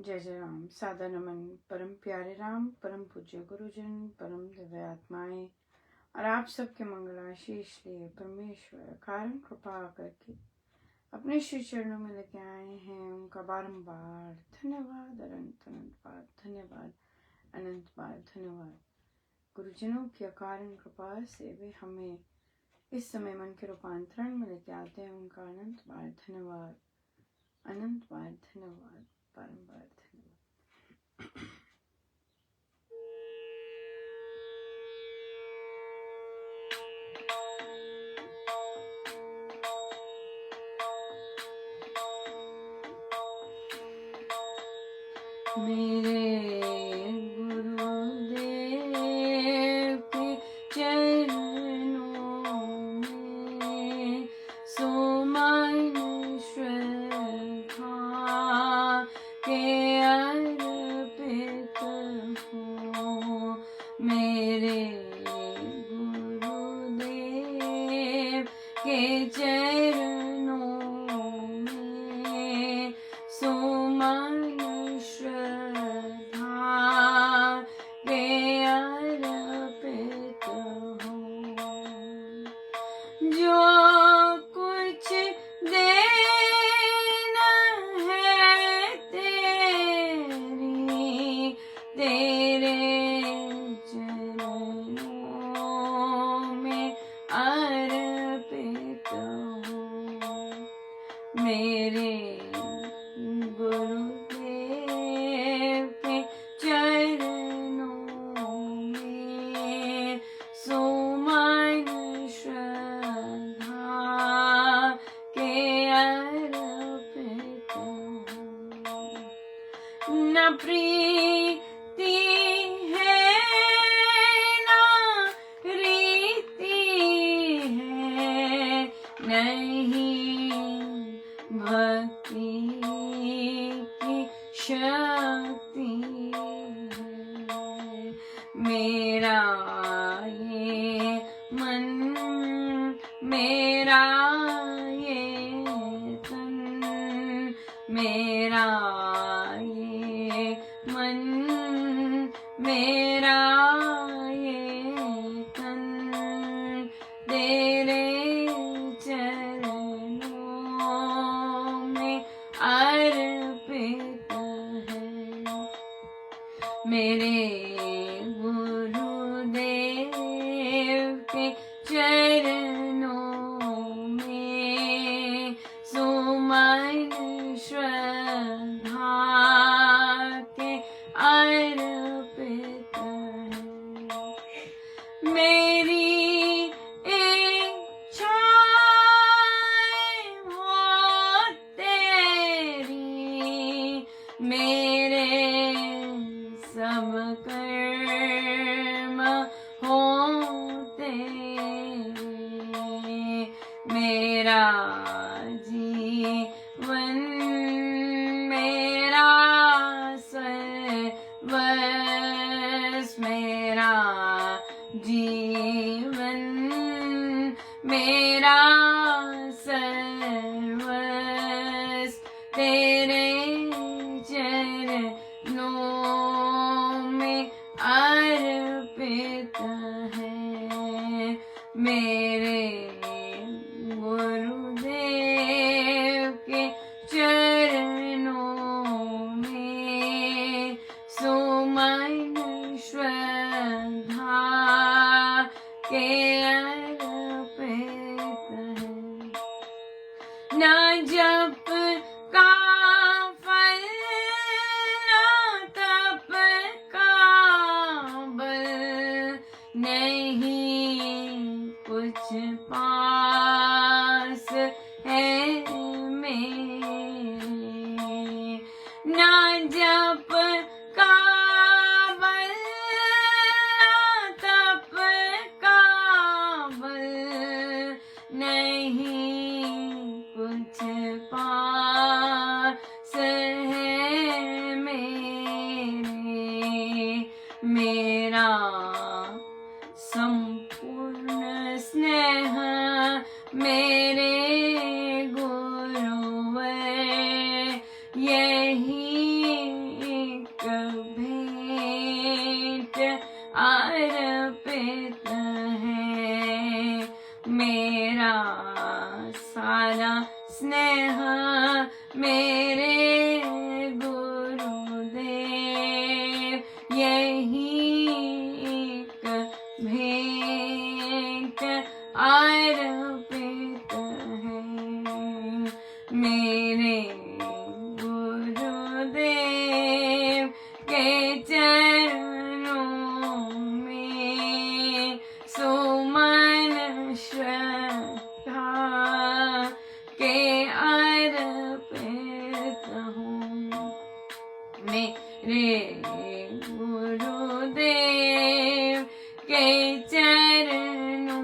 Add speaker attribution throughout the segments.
Speaker 1: जय जय राम। सादा नमन परम प्यारे राम, परम पूज्य गुरुजन, परम दिव्य आत्माएं और आप सबके मंगलाशीष लिए परमेश्वर कारण कृपा करके अपने श्री चरणों में लेके आए हैं। उनका बारंबार धन्यवाद, अनंत अनंत बार धन्यवाद, अनंत बार धन्यवाद। गुरुजनों की अकारण कृपा से वे हमें इस समय मन के रूपांतरण में लेके आते हैं। उनका अनंत बार धन्यवाद, अनंत बार धन्यवाद, बारंबार धन्यवाद। मेरे गुरुदेव के चरणों में सुमन श्रद्धा के अर्पित हो। मेरे गुरुदेव के चरणों में सुमन श्रद्धा के अर्पित हो। जो कुछ देना है तेरे चरणों में अर्पित हो। मेरे गुरुदेव के चरणों में सुमन श्रद्धा के अर्पित हो। न प्रीति है न रीति है, नहीं भक्ति की शक्ति है। मेरा ये मन, मेरा ये तन, मेरा ये मन, मेरा ये तन तेरे चरणों में अर्पित है। मेरे गुरुदेव के चरणों में सुमन श्रद्धा के अर्पित है। मेरी इच्छा हो तेरी, मेरे सब कर्म हो तेरे। मेरा जीवन, मेरा सर्वस्व, मेरा जीवन, मेरा सर्वस्व तेरे चरणों में अर्पित है। मेरे गुरुदेव के चरणों में सुमन श्रद्धा के अर्पित है। न जप का फल, न तप का बल, नहीं कुछ पास है मेरे। न जप का बल, न तप का बल, नहीं कुछ पास है मेरे। मेरा संपूर्ण स्नेह मेरे गुरुवर यही मेरे गुरुदेव के चरणों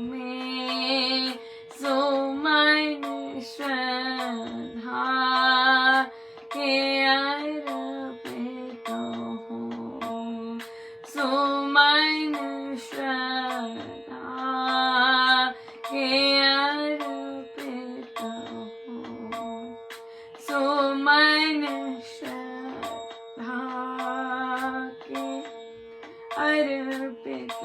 Speaker 1: में सुमन श्रद्धा के अर्पित हो, सुमन श्रद्धा के अर्पित हो, सुमन श्रद्धा के अर्पित हो।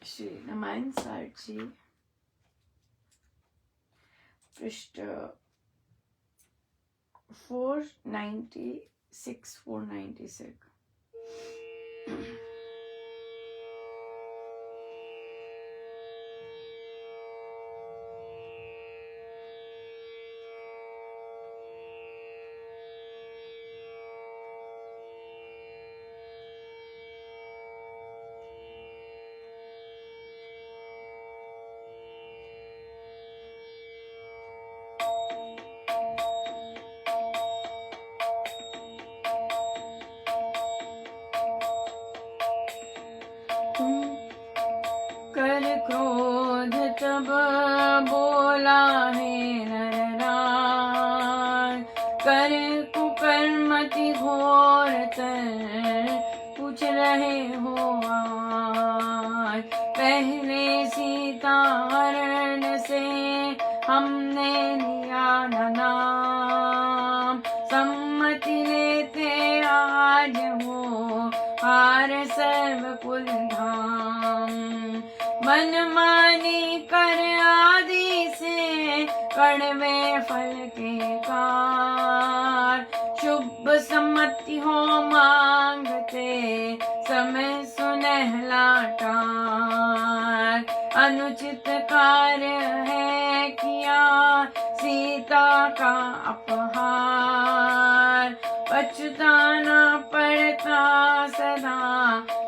Speaker 1: श्री रामायण सार जी, पृष्ठ 496। कर क्रोध तब बोला है नरराज, कर कुकर्मति घोर तर पूछ रहे हो आज। पहले सीता हरण से हमने लिया न नाम, सम्मति लेते आज हो हार सर्व कुल धाम। मनमानी कर आदि से कड़वे फल के कार, शुभ सम्मति हो मांगते समय सुनहला टार। अनुचित कार्य है किया सीता का अपहार, पछताना पड़ता सदा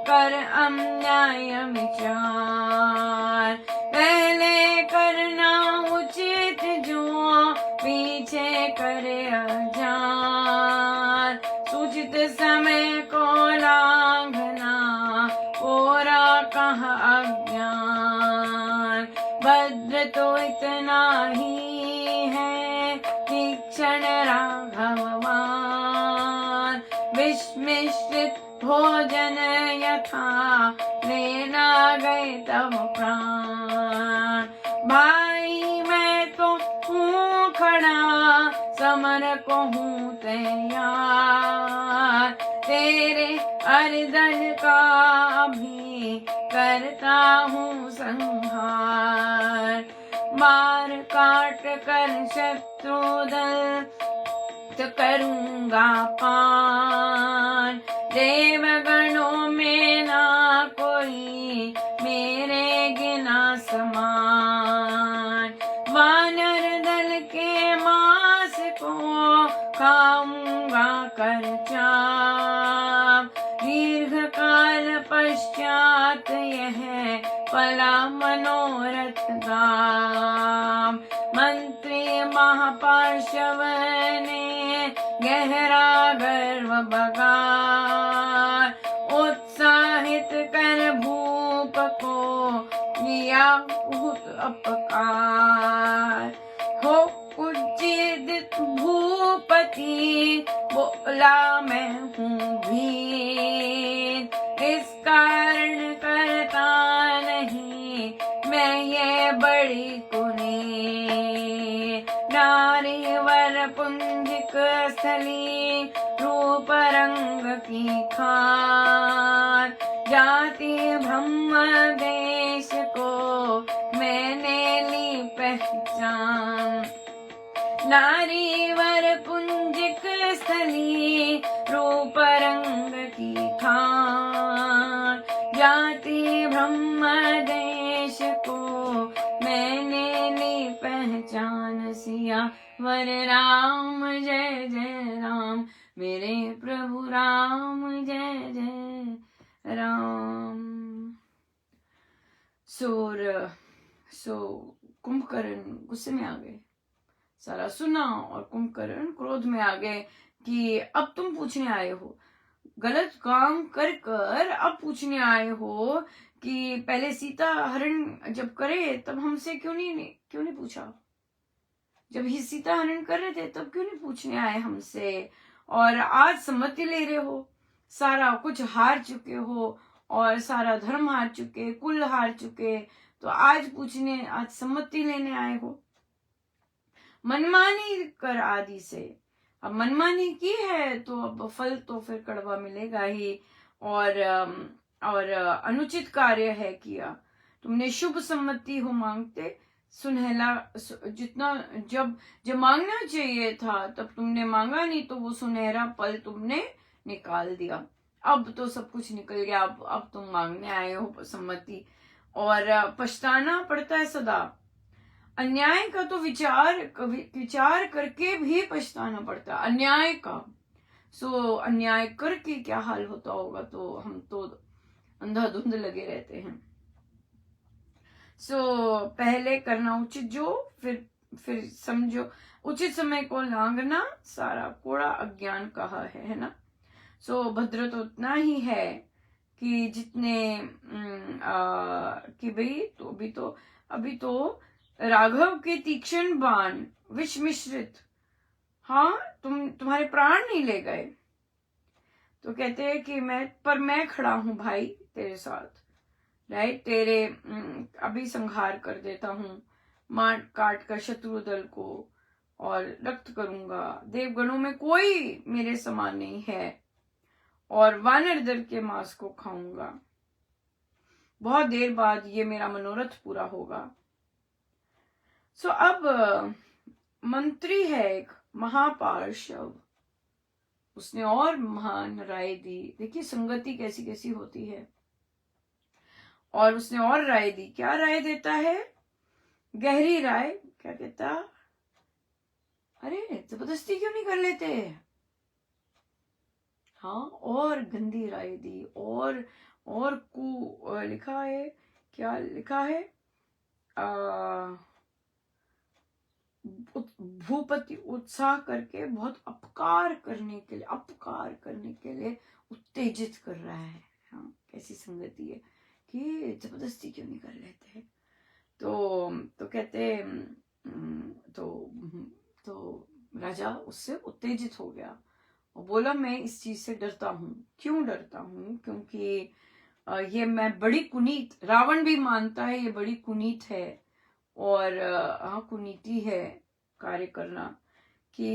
Speaker 1: कर अन्याय विचार। पहले करना उचित जो पीछे करे अजान, सूचित समय को लांघना ओरा कहाँ अज्ञान। भद्र तो इतना ही है तीक्ष्ण राघववान, विषमिश्रित भोजन यथा लेना गए तब प्राण। भाई मैं तो हूँ खड़ा समर को हूँ तैयार, तेरे अरिदल का भी करता हूँ संहार। मार काट कर शत्रु दल तो करूँगा पान, देवगणों में ना कोई मेरे गिना समान। वानर दल के मांस को खाऊंगा कर चाप, दीर्घ काल पश्चात यह फला मनोरथ गाम। मंत्री महापार्षव ने गहरा गर्व बगार, उत्साहित कर भूप को किया बहुत अपकार। हो उज्जीत भूपति बोला मैं हूँ भीर, इस कारण करता नहीं मैं ये बड़ी कुनीत। नारी वर पुंजिक स्थली रूप रंग की खान, जाति ब्रह्म देश को मैंने ली पहचान। नारी वर पुंजिक स्थली रूप रंग की खान, जाति ब्रह्म देश को मैंने ली पहचान। सिया वर राम जय जय राम, मेरे प्रभु राम जय जय राम। सो कुंभकर्ण गुस्से में आ गए, सारा सुना, और कुंभकर्ण क्रोध में आ गए कि अब तुम पूछने आए हो, गलत काम कर कर अब पूछने आए हो कि पहले सीता हरण जब करे तब हमसे क्यों नहीं पूछा, जब ही सीता हरण कर रहे थे तब क्यों नहीं पूछने आए हमसे, और आज सम्मति ले रहे हो, सारा कुछ हार चुके हो और सारा धर्म हार चुके, कुल हार चुके, तो आज सम्मति लेने आए हो। मनमानी कर आदि से, अब मनमानी की है तो अब फल तो फिर कड़वा मिलेगा ही, और अनुचित कार्य है किया तुमने, शुभ सम्मति हो मांगते सुनहला, जितना जब मांगना चाहिए था तब तुमने मांगा नहीं, तो वो सुनहरा पल तुमने निकाल दिया। अब तो सब कुछ निकल गया, अब तुम मांगने आए हो सम्मति, और पछताना पड़ता है सदा। अन्याय का तो विचार करके भी पछताना पड़ता, अन्याय का। अन्याय करके क्या हाल होता होगा, तो हम तो अंधाधुंध लगे रहते हैं। पहले करना उचित जो, फिर समझो, उचित समय को लांघना सारा कोड़ा अज्ञान कहा है ना। भद्र तो उतना ही है कि जितने कि भाई तो अभी तो राघव के तीक्ष्ण बाण विष मिश्रित, हाँ तुम्हारे प्राण नहीं ले गए, तो कहते हैं कि मैं खड़ा हूं भाई तेरे साथ, राइट, तेरे अभी संहार कर देता हूं, मार काट कर शत्रु दल को, और रक्त करूंगा, देवगणों में कोई मेरे समान नहीं है, और वानर दल के मांस को खाऊंगा, बहुत देर बाद ये मेरा मनोरथ पूरा होगा। अब मंत्री है एक महापार्षव, उसने और महान राय दी, देखिए संगति कैसी कैसी होती है, और उसने और राय दी, क्या राय देता है, गहरी राय, क्या कहता, अरे जबरदस्ती क्यों नहीं कर लेते, हाँ, और गंदी राय दी, और लिखा है, क्या लिखा है, भूपति उत्साह करके बहुत अपकार करने के लिए उत्तेजित कर रहा है, हाँ, कैसी संगति है कि जबरदस्ती क्यों नहीं कर लेते, तो कहते तो राजा उससे उत्तेजित हो गया और बोला, मैं इस चीज से डरता हूँ। क्यों डरता हूँ, क्योंकि ये मैं बड़ी कुनीत, रावण भी मानता है ये बड़ी कुनीत है, और हाँ कुनीति है कार्य करना, कि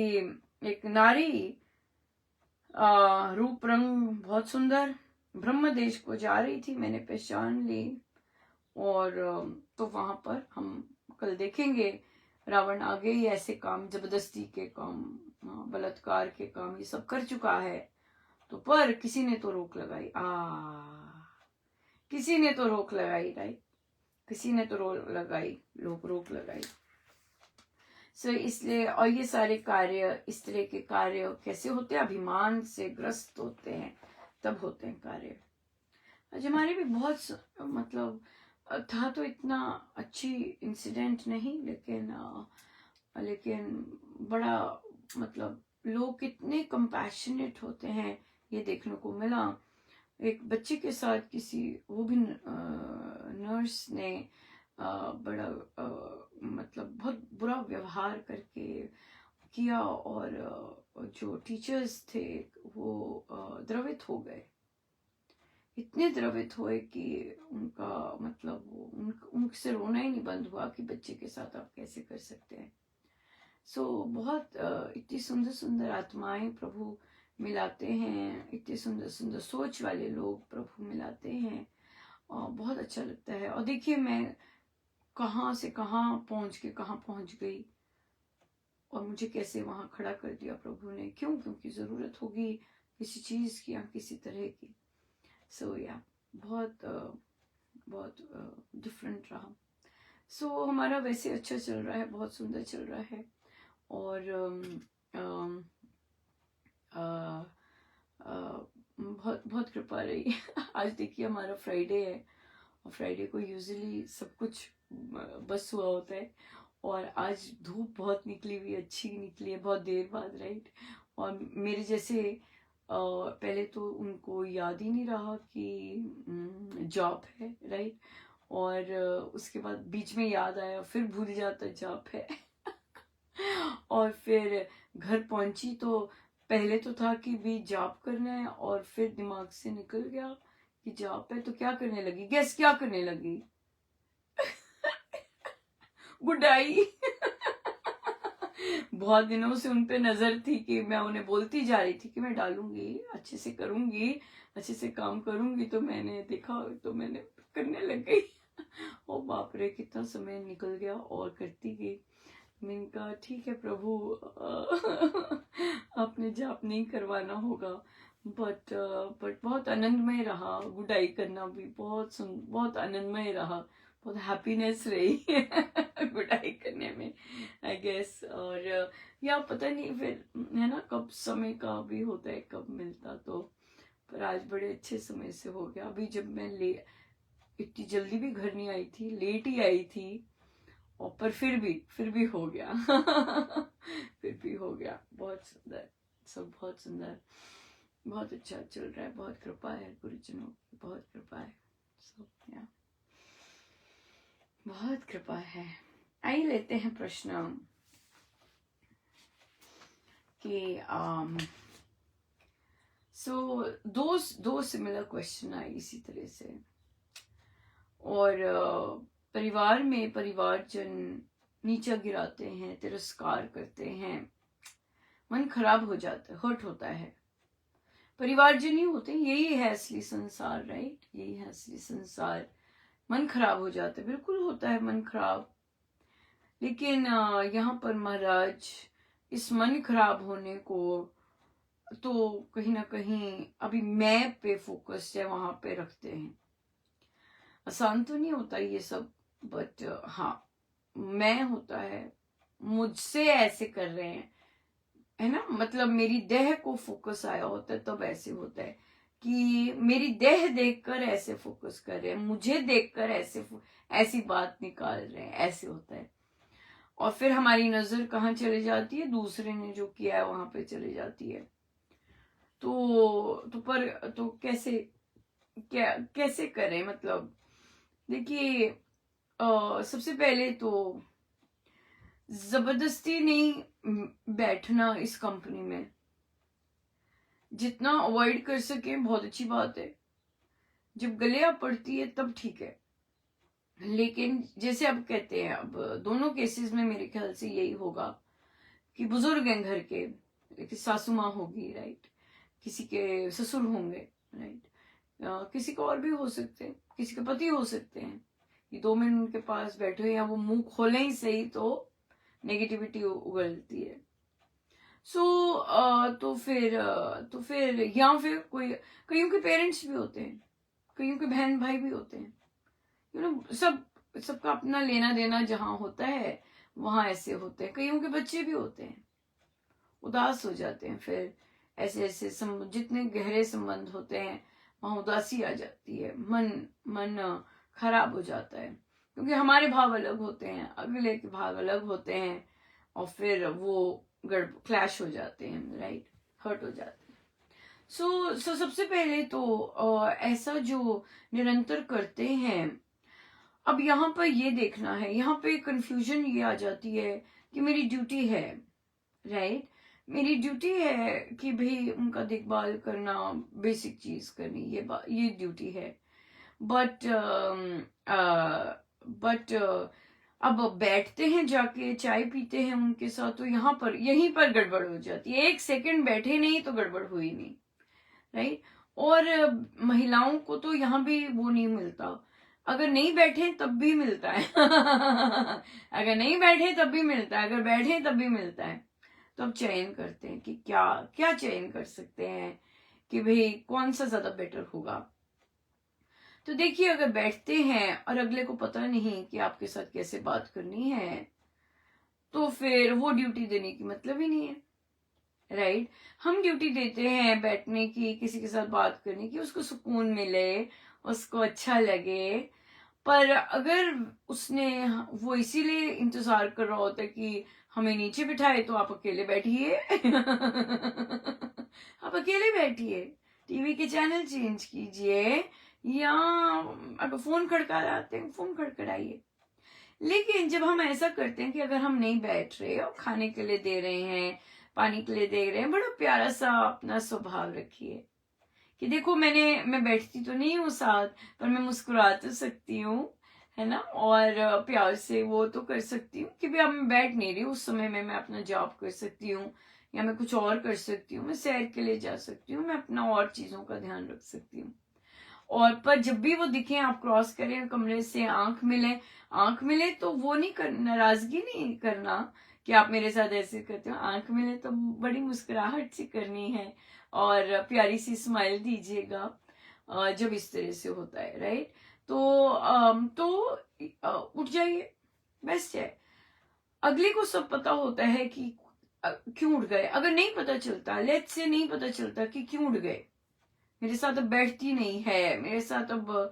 Speaker 1: एक नारी रूप रंग बहुत सुंदर ब्रह्म देश को जा रही थी, मैंने पहचान ली, और तो वहां पर हम कल देखेंगे रावण आगे ही ऐसे काम, जबरदस्ती के काम, बलात्कार के काम, ये सब कर चुका है, तो पर किसी ने तो रोक लगाई, किसी ने तो रोक लगाई, राइट, किसी ने तो रोक लगाई। इसलिए, और ये सारे कार्य, इस तरह के कार्य कैसे होते हैं, अभिमान से ग्रस्त होते हैं, तब होते हैं कार्य। आज हमारे भी बहुत मतलब था, तो इतना अच्छी इंसिडेंट नहीं, लेकिन बड़ा मतलब लोग कितने कंपैशनेट होते हैं ये देखने को मिला। एक बच्चे के साथ वो भी नर्स ने बड़ा मतलब बहुत बुरा व्यवहार करके किया, और जो टीचर्स थे वो द्रवित हो गए, इतने द्रवित हुए कि उनका मतलब उनसे रोना ही नहीं बंद हुआ कि बच्चे के साथ आप कैसे कर सकते हैं। बहुत इतनी सुंदर सुंदर आत्माएं प्रभु मिलाते हैं, इतने सुंदर सुंदर सोच वाले लोग प्रभु मिलाते हैं, और बहुत अच्छा लगता है। और देखिए मैं कहाँ से कहाँ पहुंच गई, और मुझे कैसे वहां खड़ा कर दिया प्रभु ने, क्योंकि जरूरत होगी किसी चीज की या किसी तरह की। बहुत डिफरेंट रहा। हमारा वैसे अच्छा चल रहा है, बहुत सुंदर चल रहा है, और आ, आ, बहुत बहुत कृपा रही। आज देखिए हमारा फ्राइडे है, और फ्राइडे को यूजुअली सब कुछ बस हुआ होता है, और आज धूप बहुत निकली हुई, अच्छी निकली है बहुत देर बाद, राइट। और मेरे जैसे पहले तो उनको याद ही नहीं रहा कि जॉब है, राइट। और उसके बाद बीच में याद आया, फिर भूल जाता जॉब है। और फिर घर पहुंची तो पहले तो था कि भी जॉब करना है, और फिर दिमाग से निकल गया कि जॉब है, तो क्या करने लगी, गेस क्या करने लगी? गुडाई। बहुत दिनों से उन पे नजर थी कि मैं उन्हें बोलती जा रही थी कि मैं डालूंगी, अच्छे से करूंगी, अच्छे से काम करूंगी, तो मैंने देखा तो मैंने करने लग गई। ओ बाप रे, कितना समय निकल गया और करती गई। मैंने कहा ठीक है प्रभु, आपने जाप नहीं करवाना होगा। बट बहुत आनंदमय रहा, गुडाई करना भी बहुत आनंदमय रहा, बहुत हैप्पीनेस रही गुडाई करने में, आई गेस। और या पता नहीं फिर, है ना, कब समय का भी होता है, कब मिलता तो। पर आज बड़े अच्छे समय से हो गया। अभी जब मैं इतनी जल्दी भी घर नहीं आई थी, लेट ही आई थी, और पर फिर भी हो गया। फिर भी हो गया, बहुत सुंदर, सब बहुत सुंदर, बहुत अच्छा चल रहा है, बहुत कृपा है गुरुजनों की, बहुत कृपा है सब, या बहुत कृपा है। आइए लेते हैं प्रश्न कि सो दो सिमिलर क्वेश्चन आए इसी तरह से। और परिवार में परिवारजन नीचा गिराते हैं, तिरस्कार करते हैं, मन खराब हो जाता है, हर्ट होता है। परिवारजन ही होते हैं, यही है असली संसार, राइट, यही है असली संसार। मन खराब हो जाता है, बिल्कुल होता है मन खराब। लेकिन यहाँ पर महाराज इस मन खराब होने को तो कहीं ना कहीं अभी मैं पे फोकस है, वहां पे रखते हैं। आसान तो नहीं होता ये सब, बट हाँ, मैं होता है, मुझसे ऐसे कर रहे हैं, है ना, मतलब मेरी देह को फोकस आया होता है, तब ऐसे होता है कि मेरी देह देखकर ऐसे फोकस कर रहे हैं, मुझे देखकर ऐसी बात निकाल रहे हैं, ऐसे होता है। और फिर हमारी नजर कहाँ चली जाती है, दूसरे ने जो किया है वहां पे चली जाती है। तो कैसे, कैसे करें, मतलब देखिए, सबसे पहले तो जबरदस्ती नहीं बैठना इस कंपनी में, जितना अवॉइड कर सके बहुत अच्छी बात है। जब गले आ पड़ती है तब ठीक है, लेकिन जैसे अब कहते हैं, अब दोनों केसेस में मेरे ख्याल से यही होगा कि बुजुर्ग हैं घर के, सासू माँ होगी, राइट, किसी के ससुर होंगे, राइट, किसी को और भी हो सकते हैं, किसी के पति हो सकते हैं, ये 2 मिनट उनके पास बैठे या वो मुंह खोले ही सही तो नेगेटिविटी उगलती है। तो फिर या फिर कोई, कईयों के पेरेंट्स भी होते हैं, कईयों के बहन भाई भी होते हैं, सबका अपना लेना देना जहां होता है वहां ऐसे होते हैं। कईयों के बच्चे भी होते हैं, उदास हो जाते हैं, फिर ऐसे जितने गहरे संबंध होते हैं वहां उदासी आ जाती है, मन खराब हो जाता है, क्योंकि हमारे भाव अलग होते हैं, अगले के भाव अलग होते हैं, और फिर वो क्लैश हो जाते हैं, राइट, हर्ट हो जाते हैं। सो सबसे पहले तो ऐसा जो निरंतर करते हैं, अब यहाँ पर ये देखना है, यहाँ पे कंफ्यूजन ये आ जाती है कि मेरी ड्यूटी है, राइट, मेरी ड्यूटी है कि भाई उनका देखभाल करना, बेसिक चीज करनी, ये ड्यूटी है। बट बट अब बैठते हैं, जाके चाय पीते हैं उनके साथ, तो यहीं पर गड़बड़ हो जाती है। 1 सेकंड बैठे नहीं तो गड़बड़ हुई नहीं, राइट। और महिलाओं को तो यहाँ भी वो नहीं मिलता, अगर नहीं बैठे तब भी मिलता है। अगर नहीं बैठे तब भी मिलता है, अगर बैठे तब भी मिलता है। तो अब चयन करते हैं कि क्या क्या चयन कर सकते हैं कि भाई कौन सा ज्यादा बेटर होगा। तो देखिए, अगर बैठते हैं और अगले को पता नहीं कि आपके साथ कैसे बात करनी है, तो फिर वो ड्यूटी देने की मतलब ही नहीं है, राइट। हम ड्यूटी देते हैं बैठने की, किसी के साथ बात करने की, उसको सुकून मिले, उसको अच्छा लगे। पर अगर उसने वो इसीलिए इंतजार कर रहा होता है कि हमें नीचे बिठाए, तो आप अकेले बैठिए। आप अकेले बैठिए, टीवी के चैनल चेंज कीजिए, या अगर फोन खड़खड़ाते हैं फोन खड़खड़ाइए। लेकिन जब हम ऐसा करते हैं कि अगर हम नहीं बैठ रहे और खाने के लिए दे रहे हैं, पानी के लिए दे रहे हैं, बड़ा प्यारा सा अपना स्वभाव रखिए कि देखो मैं बैठती तो नहीं हूँ साथ, पर मैं मुस्कुरा तो सकती हूँ, है ना। और प्यार से वो तो कर सकती हूँ कि भाई अब मैं बैठ नहीं रही, उस समय में मैं अपना जॉब कर सकती हूँ, या मैं कुछ और कर सकती हूँ, मैं सैर के लिए जा सकती हूँ, मैं अपना और चीजों का ध्यान रख सकती हूँ। और पर जब भी वो दिखे, आप क्रॉस करें कमरे से, आंख मिले तो वो नहीं कर, नाराजगी नहीं करना कि आप मेरे साथ ऐसे करते हो। आंख मिले तो बड़ी मुस्कुराहट सी करनी है और प्यारी सी स्माइल दीजिएगा, जब इस तरह से होता है, राइट। तो उठ जाइए, बेस्ट है। अगले को सब पता होता है कि क्यों उठ गए। अगर नहीं पता चलता, लेट से नहीं पता चलता कि क्यों उठ गए, मेरे साथ अब बैठती नहीं है, मेरे साथ अब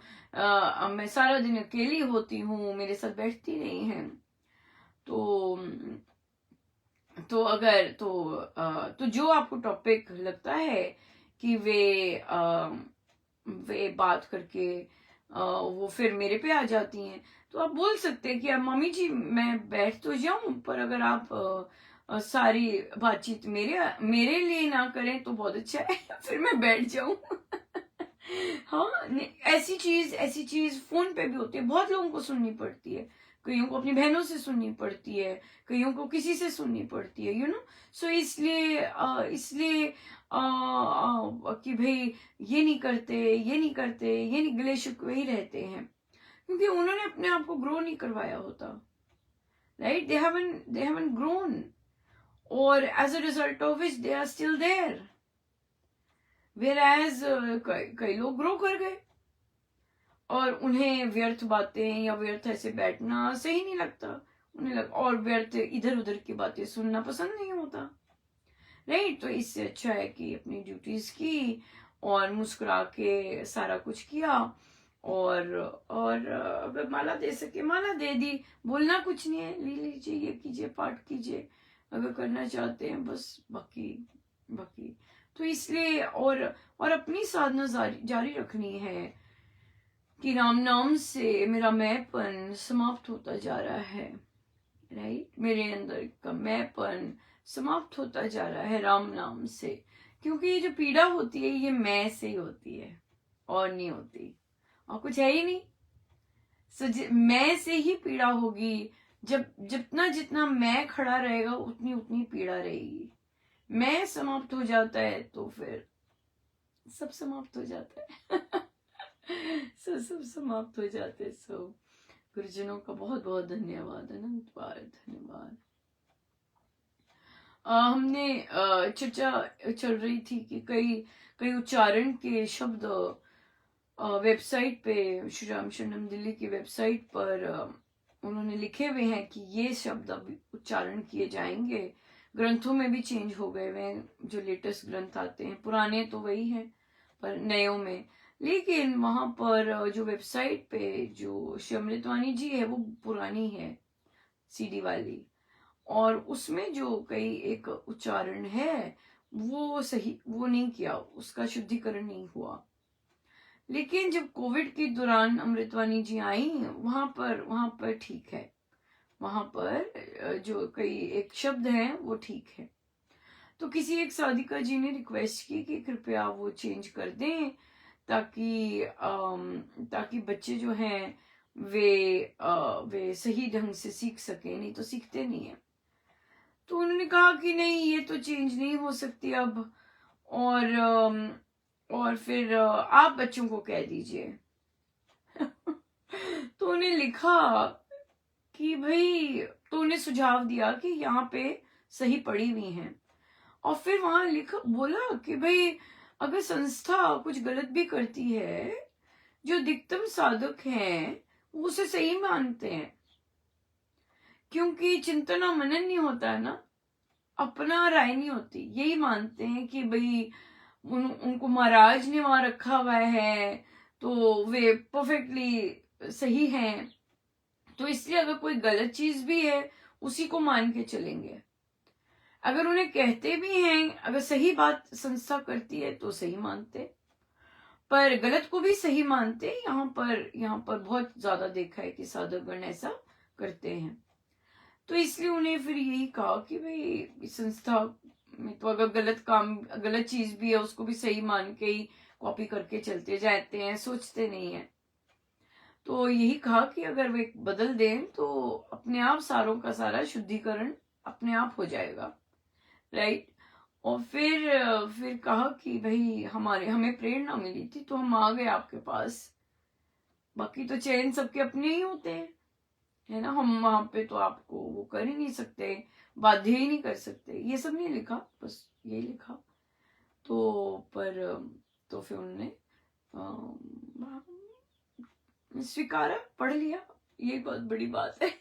Speaker 1: मैं सारा दिन अकेली होती हूँ, मेरे साथ बैठती नहीं है, तो अगर तो जो आपको टॉपिक लगता है कि वे बात करके वो फिर मेरे पे आ जाती हैं, तो आप बोल सकते हैं कि अब मम्मी जी मैं बैठ तो जाऊं, पर अगर आप सारी बातचीत मेरे मेरे लिए ना करें तो बहुत अच्छा है। फिर मैं बैठ जाऊं। हाँ, ऐसी चीज फोन पे भी होती है, बहुत लोगों को सुननी पड़ती है। कईयों को अपनी बहनों से सुननी पड़ती है, कईयों को किसी से सुननी पड़ती है, सो इसलिए कि भाई ये नहीं करते, ये नहीं करते, ये नहीं, गिले शिकवे ही रहते हैं, क्योंकि उन्होंने अपने आप को ग्रो नहीं करवाया होता, राइट। दे हैवंट ग्रोन, और as a result of which they are still there, whereas कई लोग ग्रो कर गए और उन्हें व्यर्थ बातें या व्यर्थ ऐसे बैठना सही नहीं लगता, और व्यर्थ इधर उधर की बातें सुनना पसंद नहीं होता, राइट। तो इससे अच्छा है कि अपनी ड्यूटीज की और मुस्कुरा के सारा कुछ किया, और अगर माला दे सके माला दे दी, बोलना कुछ नहीं है, ले लीजिए, ये कीजिए, पाठ कीजिए अगर करना चाहते हैं, बस बाकी तो इसलिए और अपनी साधना जारी रखनी है कि राम नाम से मेरा मैंपन समाप्त होता जा रहा है, राइट। मेरे अंदर का मैंपन समाप्त होता जा रहा है राम नाम से, क्योंकि ये जो पीड़ा होती है ये मैं से ही होती है, और नहीं होती, और कुछ है ही नहीं। मैं से ही पीड़ा होगी, जब जितना जितना मैं खड़ा रहेगा उतनी उतनी पीड़ा रहेगी। मैं समाप्त हो जाता है तो फिर सब समाप्त हो जाता है। सब समाप्त हो जाते। गुरुजनों का बहुत बहुत धन्यवाद, अनंत बार धन्यवाद। हमने चर्चा चल रही थी कि कई उच्चारण के शब्द वेबसाइट पे, श्री राम शरणम दिल्ली की वेबसाइट पर उन्होंने लिखे हुए हैं कि ये शब्द अब उच्चारण किए जाएंगे। ग्रंथों में भी चेंज हो गए हुए, जो लेटेस्ट ग्रंथ आते हैं, पुराने तो वही हैं पर नयों में। लेकिन वहां पर जो वेबसाइट पे जो श्री अमृतवाणी जी है वो पुरानी है, सीडी वाली, और उसमें जो कई एक उच्चारण है वो नहीं किया, उसका शुद्धिकरण नहीं हुआ। लेकिन जब कोविड के दौरान अमृतवाणी जी आई, वहां पर ठीक है, वहां पर जो कई एक शब्द हैं वो ठीक है। तो किसी एक साधिका जी ने रिक्वेस्ट की कि कृपया वो चेंज कर दें, ताकि बच्चे जो हैं वे सही ढंग से सीख सके, नहीं तो सीखते नहीं है। तो उन्होंने कहा कि नहीं, ये तो चेंज नहीं हो सकती अब, और फिर आप बच्चों को कह दीजिए। तो उन्हें लिखा कि भाई, तो उन्हें सुझाव दिया कि यहाँ पे सही पड़ी हुई हैं, और फिर वहां बोला कि भाई अगर संस्था कुछ गलत भी करती है, जो अधिकतम साधक हैं वो उसे सही मानते हैं, क्योंकि चिंतन और मनन नहीं होता है ना, अपना राय नहीं होती, यही मानते हैं कि भाई उनको महाराज ने वहां रखा हुआ है तो वे परफेक्टली सही हैं, तो इसलिए अगर कोई गलत चीज भी है उसी को मान के चलेंगे। अगर उन्हें कहते भी हैं, अगर सही बात संस्था करती है तो सही मानते, पर गलत को भी सही मानते। यहाँ पर बहुत ज्यादा देखा है कि साधुगण ऐसा करते हैं। तो इसलिए उन्हें फिर यही कहा कि भाई संस्था में तो अगर गलत काम, गलत चीज भी है उसको भी सही मान के ही कॉपी करके चलते जाते हैं, सोचते नहीं है। तो यही कहा कि अगर वे बदल दें तो अपने आप सारों का सारा शुद्धिकरण अपने आप हो जाएगा, राइट। और फिर कहा कि भाई हमें प्रेरणा मिली थी तो हम आ गए आपके पास। बाकी तो चयन सबके अपने ही होते हैं, है ना। हम वहां पे तो आपको वो कर ही नहीं सकते, बाध्य ही नहीं कर सकते। ये सब नहीं लिखा, बस ये लिखा। तो पर तो फिर उन्होंने स्वीकारा, पढ़ लिया, ये बहुत बड़ी बात है।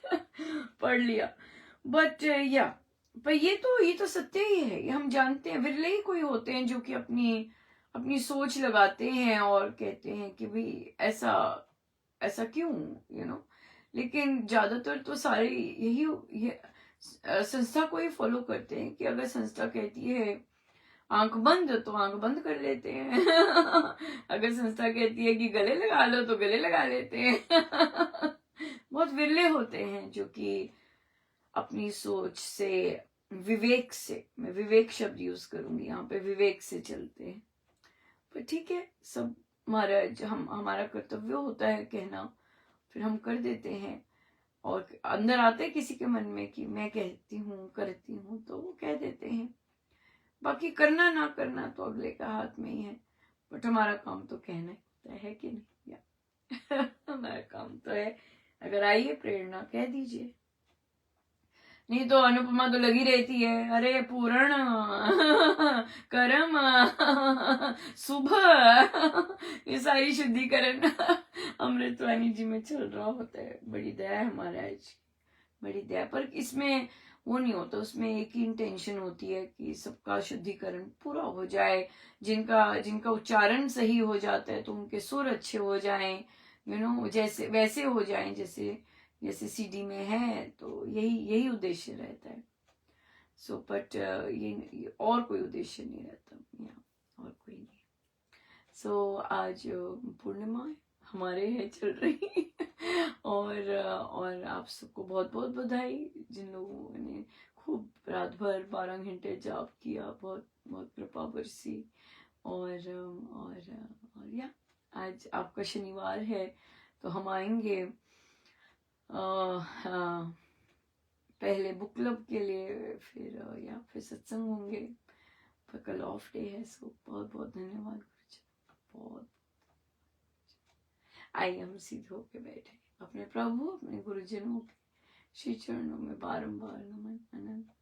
Speaker 1: पढ़ लिया। बट या पर ये तो सत्य ही है, ये हम जानते हैं। विरले ही कोई होते हैं जो कि अपनी अपनी सोच लगाते हैं और कहते हैं कि भाई ऐसा ऐसा क्यों, लेकिन ज्यादातर तो सारे ये संस्था को ही फॉलो करते हैं कि अगर संस्था कहती है आंख बंद तो आंख बंद कर लेते हैं। अगर संस्था कहती है कि गले लगा लो तो गले लगा लेते हैं। बहुत विरले होते हैं जो कि अपनी सोच से, विवेक से, मैं विवेक शब्द यूज करूंगी यहाँ पे, विवेक से चलते हैं। पर ठीक है, सब हमारा कर्तव्य होता है कहना, फिर हम कर देते हैं। और अंदर आते किसी के मन में कि मैं कहती हूँ करती हूँ तो वो कह देते हैं। बाकी करना ना करना तो अगले का हाथ में ही है। बट हमारा काम तो कहना ही होता है कि नहीं या हमारा काम तो है, अगर आई है प्रेरणा कह दीजिए। नहीं तो अनुपमा तो लगी रहती है, अरे पूर्ण कर्म सुबह, ये सारी शुद्धिकरण अमृतवाणी जी में चल रहा होता है। बड़ी दया है महाराज, बड़ी दया। पर इसमें वो नहीं होता, उसमें एक ही इंटेंशन होती है कि सबका शुद्धिकरण पूरा हो जाए। जिनका जिनका उच्चारण सही हो जाता है तो उनके सुर अच्छे हो जाएं, जैसे वैसे हो जाएं जैसे जैसे सीडी में है। तो यही यही उद्देश्य रहता है। सो बट ये और कोई उद्देश्य नहीं रहता यहाँ, और कोई नहीं। सो आज पूर्णिमा है हमारे है चल रही। और आप सबको बहुत बहुत बधाई जिन लोगों ने खूब रात भर 12 घंटे जाप किया, बहुत बहुत कृपा बरसी। और या आज आपका शनिवार है तो हम आएंगे पहले बुक क्लब के लिए, फिर सत्संग होंगे। पर कल ऑफ डे है, सो बहुत बहुत धन्यवाद गुरुजी, बहुत। आइए हम सीधे होके बैठे, अपने प्रभु अपने गुरुजनों के श्री चरणों में बारंबार नमन अनंत।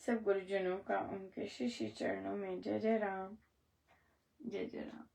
Speaker 1: सब गुरुजनों का उनके श्री श्री चरणों में जय जय राम, जय जय राम।